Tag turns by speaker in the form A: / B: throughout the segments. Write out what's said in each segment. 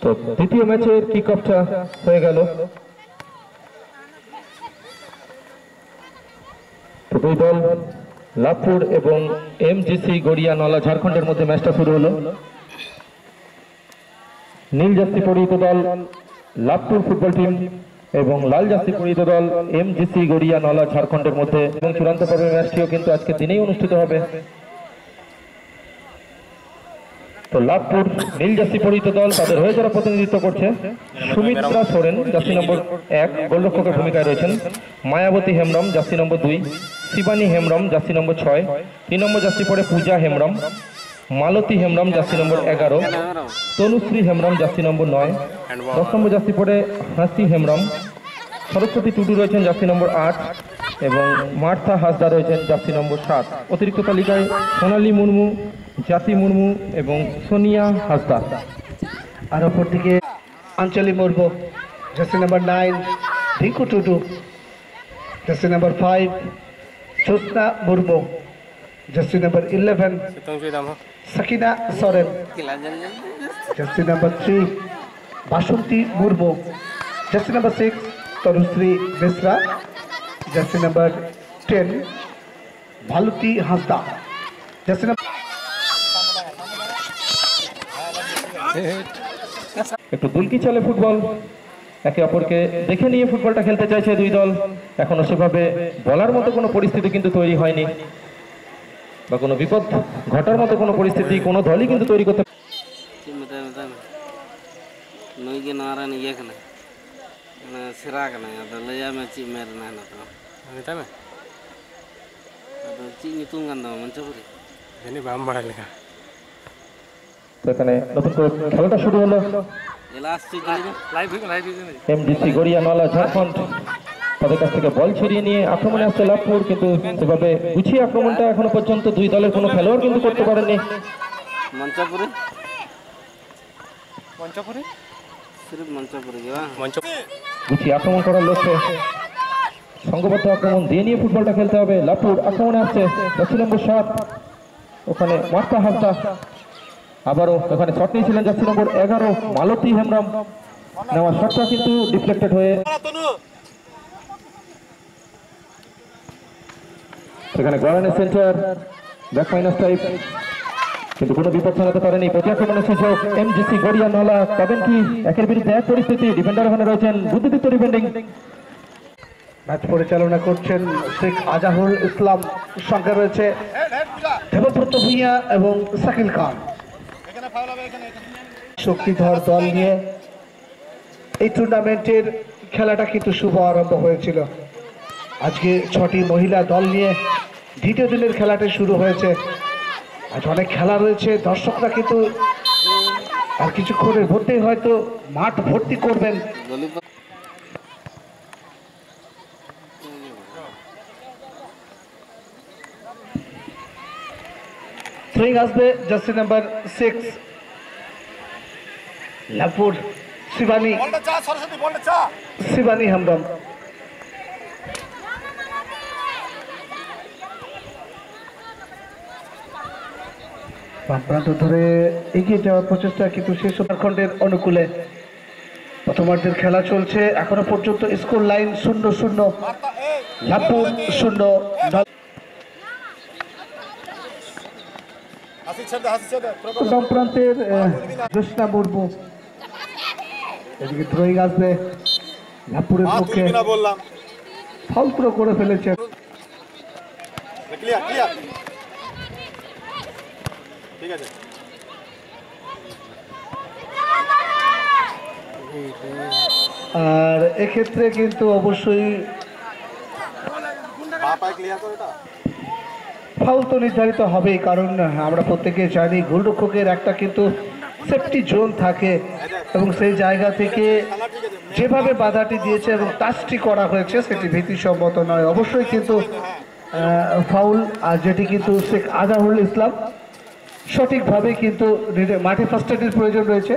A: তো দ্বিতীয় ম্যাচের কিক অফটা হয়ে গেল। দুই দল লাভপুর এবং এমজিসি গড়িয়া নলা ঝাড়খণ্ডের মধ্যে ম্যাচটা শুরু হলো। নীল জার্সি পরিহিত দল লাভপুর ফুটবল টিম এবং লাল জার্সি পরিহিত দল এমজিসি গড়িয়া নলা ঝাড়খণ্ডের মধ্যে, এবং চূড়ান্ত পর্বের ম্যাচটিও কিন্তু আজকে দিনেই অনুষ্ঠিত হবে। তো লাভপুর নীল জার্সি পরিহিত দল, তাদের হয়ে যারা প্রতিনিধিত্ব করছে সুমিত্রা সোরেন জার্সি নম্বর 1 গোলরক্ষকের ভূমিকায় রয়েছেন, Mayawati Hembram jersey number 2, Shivani Hembram jersey number 6, 3 number jersey পরে Puja Hembram, Malati Hembram jersey number 11, Tanushree Hembram jersey number 9, 10 number jersey পরে হাসি হেমব্রম, সরস্বতী টুডু রয়েছেন জার্সি নম্বর 8 এবং মার্থা হাসদা রয়েছেন জার্সি নম্বর 7। অতিরিক্ত তালিকায় সোনালী মুর্মু, জাতি মুর্মু এবং সোনিয়া হাসদা।
B: আর অপরদিকে Anchali Murmu jersey number 9, Rinku Tudu jersey number 5, Jyotsna Murmu jersey number 11, Sakina Soren jersey number 3, Basanti Murmu jersey number 6, Tanushree Besra jersey number 10, Bhaluti Hansda jersey number.
A: একটু দুলকি চলে ফুটবল, একে অপরকে দেখে নিয়ে ফুটবলটা খেলতে চাইছে দুই দল। এখনো সেভাবে বলার মতো কোনো পরিস্থিতি কিন্তু তৈরি হয়নি, বা কোনো বিপদ ঘটার মতো কোনো পরিস্থিতি কোনো দলই কিন্তু তৈরি করতে এখানে নতুন করে খেলাটা শুরু হলো। এমডিসি গড়িয়া নলা ঝাড়খণ্ড তাদের কাছ থেকে বল ছড়িয়ে নিয়ে আক্রমণে আসছে লাভপুর, কিন্তু সেভাবে গুছিয়ে আক্রমণটা এখনো পর্যন্ত দুই দলের কোনো খেলোয়াড় কিন্তু করতে পারেনি। গুছিয়ে আক্রমণ করার লক্ষ্যে সংঘবদ্ধ আক্রমণ দিয়ে নিয়ে ফুটবলটা খেলতে হবে। লাভপুর আক্রমণে আসছে জার্সি নম্বর 7, ওখানে মার্থা হাসদা, আবারও ওখানে শট নিয়েছিলেন জার্সি নম্বর 11 মালতী হেমব্রম, নেওয়া শটটা কিন্তু ডিফ্লেক্টেড হয়ে সেখানে গড়ানের সেন্টার ব্যাক মাইনাস টাইপ, কিন্তু কোনো বিপদ চালাতে পারেনি। প্রতি আক্রমণের সুযোগ এমজিসি গড়িয়া নলা পাবেন কি? একের বিরুদ্ধে এক পরিস্থিতি, ডিফেন্ডার ওখানে রয়েছেন বুদ্ধিদীপ্ত ডিফেন্ডিং।
B: ম্যাচ পরিচালনা করছেন শেখ আজাহুল ইসলাম, সঙ্গে রয়েছে দেবব্রত ভূঁইয়া এবং শাকিল খান। শক্তিধর দল নিয়ে এই টুর্নামেন্টের খেলাটা কিন্তু শুভ আরম্ভ হয়েছিল। আজকে 6টি মহিলা দল নিয়ে দ্বিতীয় দিনের খেলাটা শুরু হয়েছে। আজ অনেক খেলা রয়েছে, দর্শকরা কিন্তু আর কিছুক্ষণের মধ্যেই হয়তো মাঠ ভর্তি করবেন। থ্রোয়িং আসবে জার্সি নাম্বার 6 লাভপুর শিবানী হেমব্রম। প্রান্ত ধরে এগিয়ে যাওয়ার প্রচেষ্টা, কিন্তু শেষ ঝাড়খণ্ডের অনুকূলে প্রথমার্ধের খেলা চলছে। এখনো পর্যন্ত স্কোর লাইন 0-0, লাভপুর 0। বাম প্রান্তের জ্যোৎস্না মুর্মু, এদিকে থ্রোয়িং আসবে লাভপুরের পক্ষে, ফাউল থ্রো করে ফেলেছেন। আর এক্ষেত্রে কিন্তু অবশ্যই ফাউল তো নির্ধারিত হবেই, কারণ আমরা প্রত্যেকে জানি গোলরক্ষকের একটা কিন্তু সেফটি জোন থাকে, এবং সেই জায়গা থেকে যেভাবে বাধাটি দিয়েছে এবং টাচটি করা হয়েছে সেটি ভীতিসম্মত নয়, অবশ্যই কিন্তু ফাউল। আর যেটি কিন্তু শেখ আজাহুল ইসলাম সঠিকভাবে কিন্তু মাঠে ফার্স্ট এডের প্রয়োজন রয়েছে।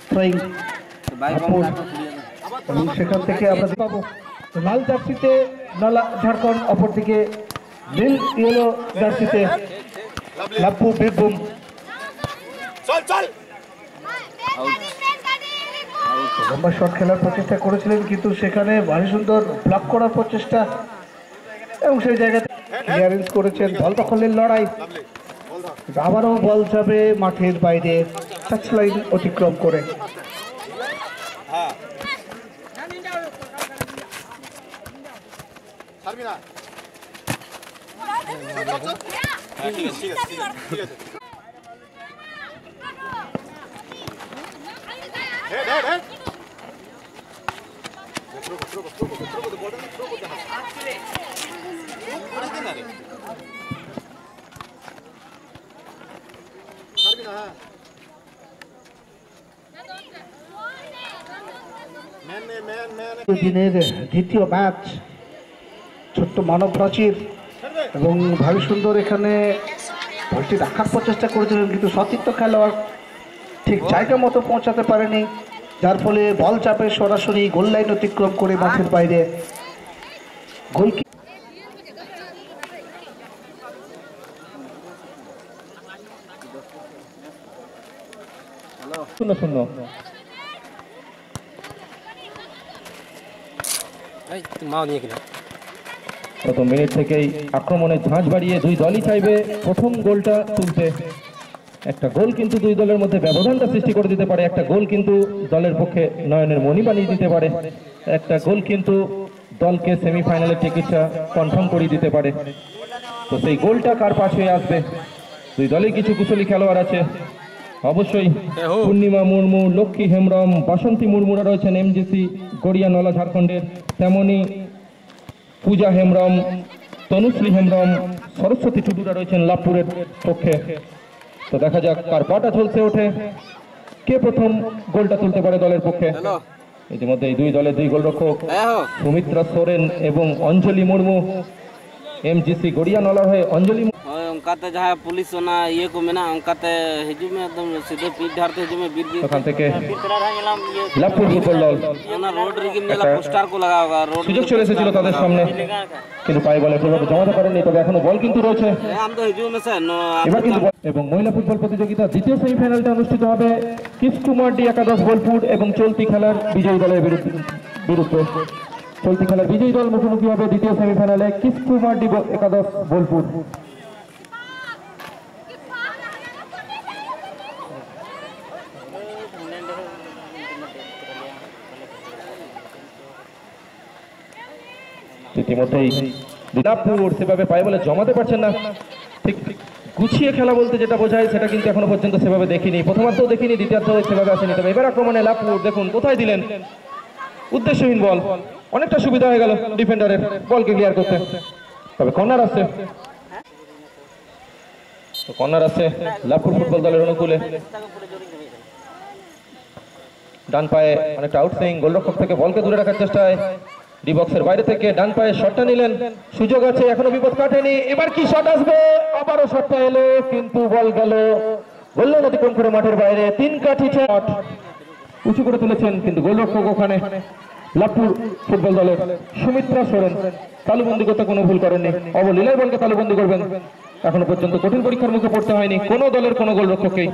B: থ্রোয়িং এবং সেখান থেকে আমরা পাবো লাল জার্সিতে নলা ঝাড়খণ্ড, অপরদিকে নীল ইয়েলো জার্সিতে লাপ্পু বীরভূম। লম্বা শট খেলার প্রচেষ্টা করেছিলেন, কিন্তু সেখানে ভারী সুন্দর ব্লক করার প্রচেষ্টা এবং সেই জায়গাতে ক্লিয়ারেন্স করেছেন। বল দখলের লড়াই, আবারও বল যাবে মাঠের বাইরে টাচ লাইন অতিক্রম করে। দিনের দ্বিতীয় ম্যাচ, ছোট্ট মানব প্রাচীর এবং ভারী সুন্দর এখানে বলটি রাখার প্রচেষ্টা করেছিলেন, কিন্তু সতীর্থ খেলোয়াড় ঠিক জায়গা মতো পৌঁছাতে পারেনি, যার ফলে বল চাপে সরাসরি গোল লাইন অতিক্রম করে মাঠের বাইরে। গোলকি
A: শূন্য শূন্য। প্রথম মিনিট থেকেই আক্রমণের ঝাঁঝ বাড়িয়ে দুই দলই চাইবে প্রথম গোলটা তুলতে। একটা গোল কিন্তু দুই দলের মধ্যে ব্যবধানটা সৃষ্টি করে দিতে পারে, একটা গোল কিন্তু দলের পক্ষে নয়নের মণি বানিয়ে দিতে পারে, একটা গোল কিন্তু দলকে সেমিফাইনালের টিকিটটা কনফার্ম করিয়ে দিতে পারে। তো সেই গোলটা কার পাশ হয়ে আসবে? দুই দলে কিছু কুশলী খেলোয়াড় আছে অবশ্যই। পূর্ণিমা মুর্মু, লক্ষ্মী হেমব্রম, বাসন্তী মুর্মুরা রয়েছেন এমজিসি গড়িয়া নলা ঝাড়খণ্ডের, তেমনি পূজা হেমব্রম, তনুশ্রী হেমব্রম, সরস্বতী টুডুরা রয়েছেন লাভপুরের পক্ষে। তো দেখা যাক কার পাটা চলছে ওঠে, কে প্রথম গোলটা তুলতে পারে দলের পক্ষে। ইতিমধ্যে এই দুই দলের দুই গোলরক্ষক সুমিত্রা সোরেন এবং অঞ্জলি মুর্মু, एमजीसी गड़िया नला है अंजलि
C: उनकाते जहाँ पुलिस ओना ये को मेना उनकाते हिजु में एकदम सीधे पीठ ढारते हिजु में बीर
A: ওখান থেকে লাভপুর ফুটবল দল
C: ओना रोड रिगिम नेला पोस्टर को लगा होगा रोड
A: সুযোগ চলে এসেছিল তাদের সামনে কিন্তু পাই বলে ঠিকভাবে জমাতে পারেনি তবে এখনো বল কিন্তু রয়েছে
C: हम तो हिजु में से नो
A: এবার কিন্তু এবং মহিলা ফুটবল প্রতিযোগিতা দ্বিতীয় সেমিফাইনালটা অনুষ্ঠিত হবে কিসকুমারডি একাদশ বোলপুর এবং চলতি খেলার বিজয়ী দলের বিরুদ্ধে চলতি খেলার বিজয়ী দল মুখোমুখি হবে দ্বিতীয় সেমিফাইনালে কিসকুমারডি একাদশ বোলপুর ইতিমধ্যেই দিনাজপুর সেভাবে পায় বলে জমাতে পারছেন না ঠিক গুছিয়ে খেলা বলতে যেটা বোঝায় সেটা কিন্তু এখনো পর্যন্ত সেভাবে দেখিনি প্রথমার্ধও দেখিনি দ্বিতীয়ার্ধও সেভাবে আসেনি তবে এবার আক্রমণে লাভপুর দেখুন কোথায় দিলেন উদ্দেশ্যহীন বল অনেকটা সুবিধা হয়ে গেল ডিফেন্ডারের বলকে ক্লিয়ার করতে তবে কর্নার আসছে তো কর্নার আসছে লাভপুর ফুটবল দলের অনুকূলে ডান পায়ে অনেকটা আউটসুইং গোলরক্ষক থেকে বলকে দূরে রাখার চেষ্টায় ডি বক্সের বাইরে থেকে ডান পায়ে শটটা নিলেন সুযোগ আছে এখনো বিপদ কাটেনি এবার কি শট আসবে আবারও শটটা এলো কিন্তু বল গেল গোললাইন অতিক্রম করে মাঠের বাইরে তিন কাঠি শট উঁচু করে তুলেছেন কিন্তু গোলরক্ষক ওখানে লাভপুর ফুটবল দলের সুমিত্রা সোরেন তালুবন্দি করতে কোনো ভুল করেননি অবলীলায় বলকে তালুবন্দি করবেন এখনো পর্যন্ত কঠিন পরীক্ষার মুখে পড়তে হয়নি কোনো দলের কোনো গোলরক্ষককেই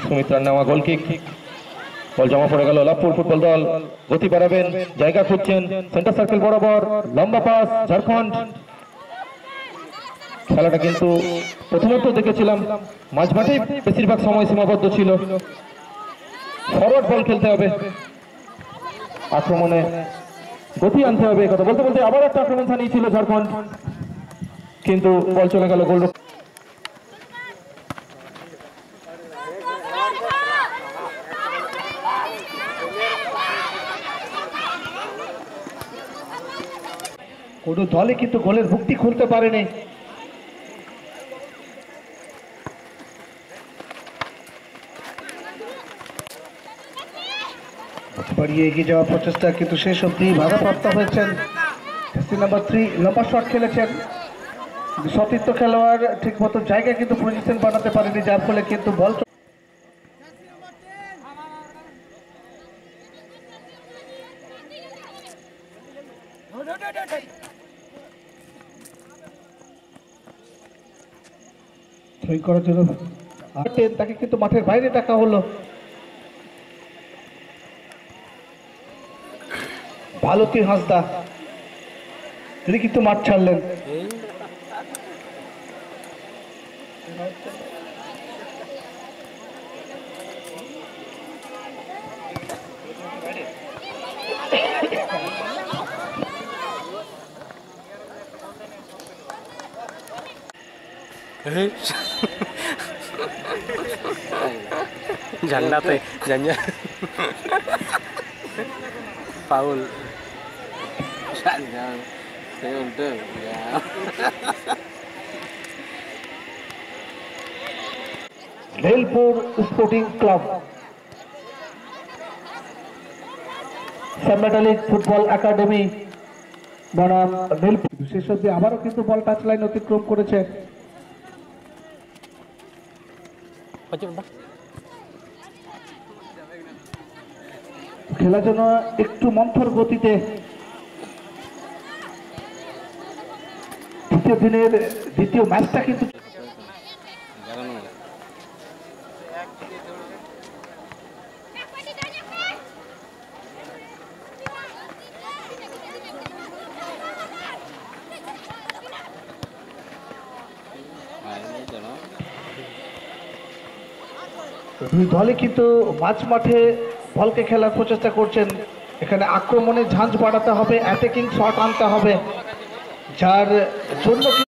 A: সুমিত্রার নেওয়া গোল কিক বল জমা পড়ে গেল লাভপুর ফুটবল দল গতি বাড়াবেন জায়গা খুঁজছেন সেন্টার সার্কেল বরাবর লম্বা পাস ঝাড়খণ্ড খেলাটা কিন্তু প্রথমত দেখেছিলাম মাঝমাঠে বেশিরভাগ সময় সীমাবদ্ধ ছিল ফরওয়ার্ড বল খেলতে হবে আক্রমণে গতি আনতে হবে কথা বলতে বলতে আবার একটা আক্রমণ ছাড়িয়েছিল ঝাড়খণ্ড কিন্তু বল চলে গেল গোল
B: কোনো দলে কিন্তু গোলের মুক্তি খুলতে পারেনি বাড়িয়ে এগিয়ে যাওয়ার প্রচেষ্টা কিন্তু শেষ অবধি বাধাপ্রাপ্ত হয়েছেন জার্সি নাম্বার 3 লম্বা শট খেলেছেন, সতীর্থ খেলোয়াড় ঠিক মতো জায়গায় কিন্তু পজিশন বানাতে পারেনি, যার ফলে কিন্তু বল থ্রোইং করার জন্য তাকে কিন্তু মাঠের বাইরে ডাকা হলো। ভালতি হাঁসদা তিনি কিন্তু মাঠ ছাড়লেন।
D: झंडा झंझा फाउल
B: রেলপুর স্পোর্টিং ক্লাব সাবমেটালিক ফুটবল একাডেমি বনাম রেলপুর, শেষ অব্দি আবারও কিন্তু বল টাচ লাইন অতিক্রম করেছে। খেলার জন্য একটু মন্থর গতিতে দ্বিতীয় দিনের দ্বিতীয় ম্যাচটা কিন্তু দুই দলে কিন্তু মাঝ মাঠে বলকে খেলার প্রচেষ্টা করছেন। এখানে আক্রমণে ঝাঁঝ বাড়াতে হবে, অ্যাটাকিং শট আনতে হবে, যার জন্য